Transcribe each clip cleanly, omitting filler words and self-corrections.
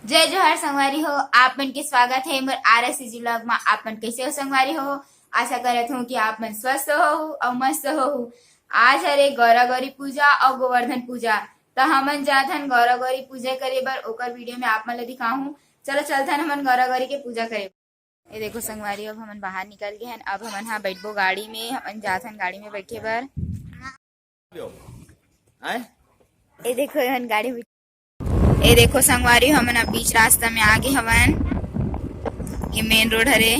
जय जोहार संगवारी हो। आप मन के स्वागत है मोर RSCG व्लॉग में। आप मन कैसे हो संगवारी हो? आशा करत हूँ कि आप मन स्वस्थ हो और मस्त हो। आज हरे गौरा गौरी पूजा और गोवर्धन पूजा, तो हमन जाथन गौरा गौरी पूजा करे बर। ओकर वीडियो में आप मन ला दिखाऊं। चलो चलथन हमन गौरा गौरी के पूजा करे। ये देखो संगवारी, अब हमन बाहर निकल गए हैं। अब हमन हाँ बैठबो गाड़ी में, हमन जाथन गाड़ी में बैठे बर। ये देखो हमन गाड़ी में, ये देखो संगवारी हमन अब बीच रास्ता में आगे हवन। ये मेन रोड हरे।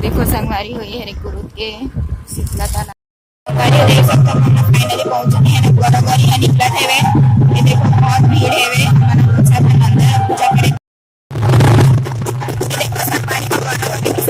देखो संगवारी हो, ये हरे कुरुद के शीतला ताला। संगवारी देख सकते हो हम फाइनली पहुंच गए हैं। गोरा-गौरी निकलत हेवे। ये देखो बहुत भीड़ हेवे। हमन पूजा के अंदर पूजा करे। देखो संगवारी को गोरा-गौरी के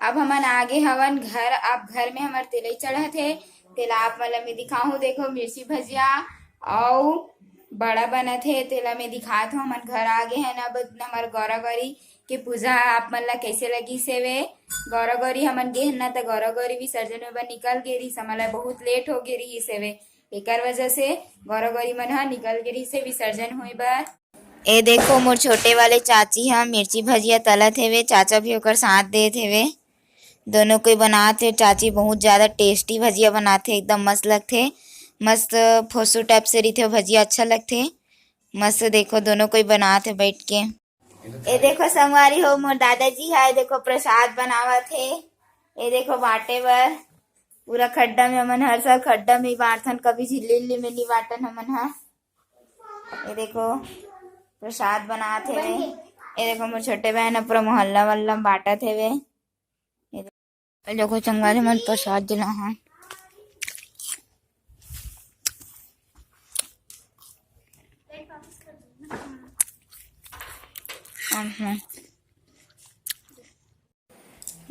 अब हमन आगे हवन घर। अब घर में हमार तेलई चढ़त है। तेला आप मतलब में दिखाऊं। देखो मिर्ची भजिया और बड़ा बनत है। तेला में दिखात हूँ। हमन घर आगे है ना। अब हमार गौरा गौरी के पूजा आप मन ला कैसे लगी सेवे। गौरा गौरी हमन गे ना, तो गौरा गौरी विसर्जन में निकल गे रही। समय बहुत लेट हो गे रही सेवे। एकर वजह से गौरा गौरी मन हा निकल गे रही से विसर्जन हुए बर। ए देखो मोर छोटे वाले चाची हा मिर्ची भजिया तलत हेवे। चाचा भी ओकर साथ देत हेवे। दोनों कोई बनाते। चाची बहुत ज्यादा टेस्टी भजिया बनाते, एकदम मस्त लगते। मस्त फोसू टाइप से रही थे भजिया, अच्छा लगते मस्त। देखो दोनों कोई बनाते बैठ के। ये देखो संगवारी हो, मोर दादाजी है। देखो प्रसाद बनावत थे। ये देखो बांटे बर पूरा खड्डा में। हमन हर साल खड्डा में बांटन, कभी झिल्ली में नहीं बांटन हमन हा। ये देखो प्रसाद बनाते थे। ये देखो मोर छोटे बहन पूरा मोहल्ला वल्ला बांटत हेवे। देखो संगवारी मन प्रसाद दिला है।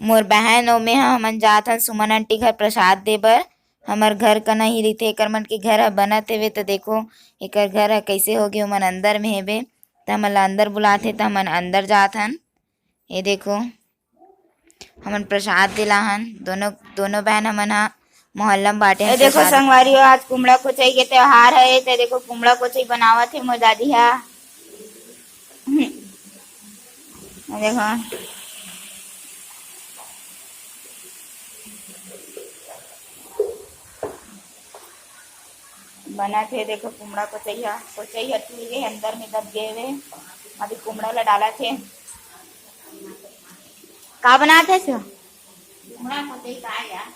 मोर बहन और में हमन जाथन सुमन आंटी घर प्रसाद दे बर। हमर घर का नहीं रहीथे। एकर मन के घर ह बनत हेवे। तो देखो एकर घर ह कैसे हो गए। मन अंदर में हेवे, तो हमन ला अंदर बुलाथे, तो हमन अंदर जाथन। ये देखो हमन प्रसाद दिलाहन। दोनों दोनों बहन हमन हा मोहल्ला में बांटे। देखो संगवारी हो, आज कुमड़ा कोचई के त्योहार है। तो देखो कुमड़ा कोचई बनावत है मोर दादी हा। देखो बना थे। देखो कुमड़ा कोचई हा टूट गए, अंदर में दब गए वे। अभी कुमड़ा ला डाला थे। का बनाते थे? कुमड़ा कोचई का यार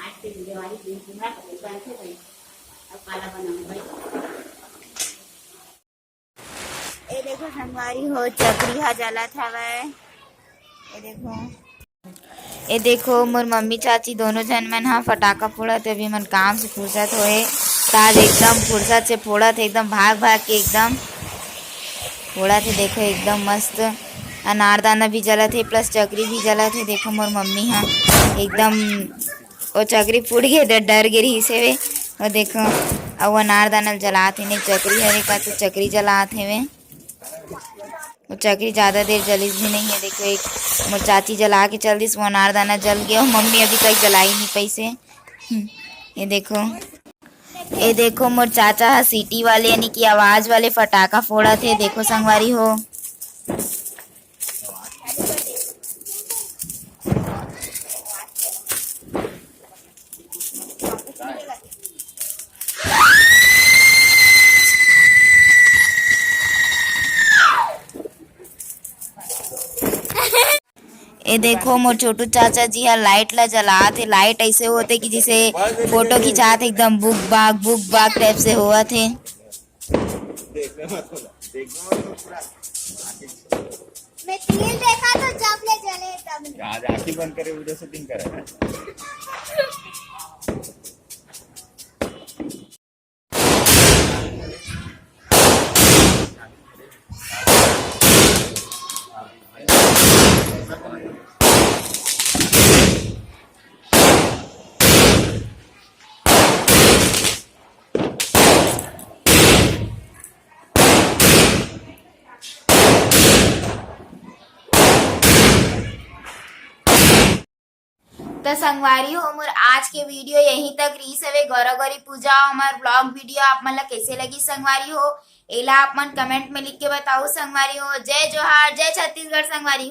आज के दिवाली दिन कुमड़ा कोचई बनते भाई। अब काला बनाऊं भाई। ये देखो संगवारी हो चकरी हा जलत हवे। ये देखो मोर मम्मी चाची दोनों जन मन हा फटाका फोड़त हे। अभी मन काम से फुर्सत होए त आज एकदम फुर्सत से फोड़त हे, एकदम भाग भाग के एकदम फोड़त हे। देखो एकदम मस्त अनारदाना भी जलत हे प्लस चकरी भी जलत हे। देखो मोर मम्मी हा एकदम वो चकरी फूट गे तो डर गे रही से वे। और देखो अब अनारदाना जलात हे, नहीं चकरी हरे का तो चकरी जलात हे वे। वो चकरी ज्यादा देर जलिस भी नहीं है। देखो एक मोर चाची जला के चल दिस, वो अनारदाना जल गया। मम्मी अभी तक जलाई नहीं पैसे। ये देखो ये देखो मोर चाचा हा सीटी वाले यानी कि आवाज वाले फटाका फोड़त हे। देखो संगवारी हो ये देखो मोर छोटू चाचा जी हा लाइट ला जलात हे। लाइट ऐसे होते कि जैसे फोटो खिंचात हे, एकदम बुक बाग टाइप से होवत हे। मैं रील देखा तो जब ले जले तब आज आंखें बंद करे वीडियो शूटिंग करे। तो संगवारी हो मोर आज के वीडियो यहीं तक रही हवे। गौरा गौरी पूजा हमार ब्लॉग वीडियो आप मन ला कैसे लगी संगवारी हो, एला आप मन कमेंट में लिख के बताओ संगवारी हो। जय जोहार, जय छत्तीसगढ़ संगवारी हो।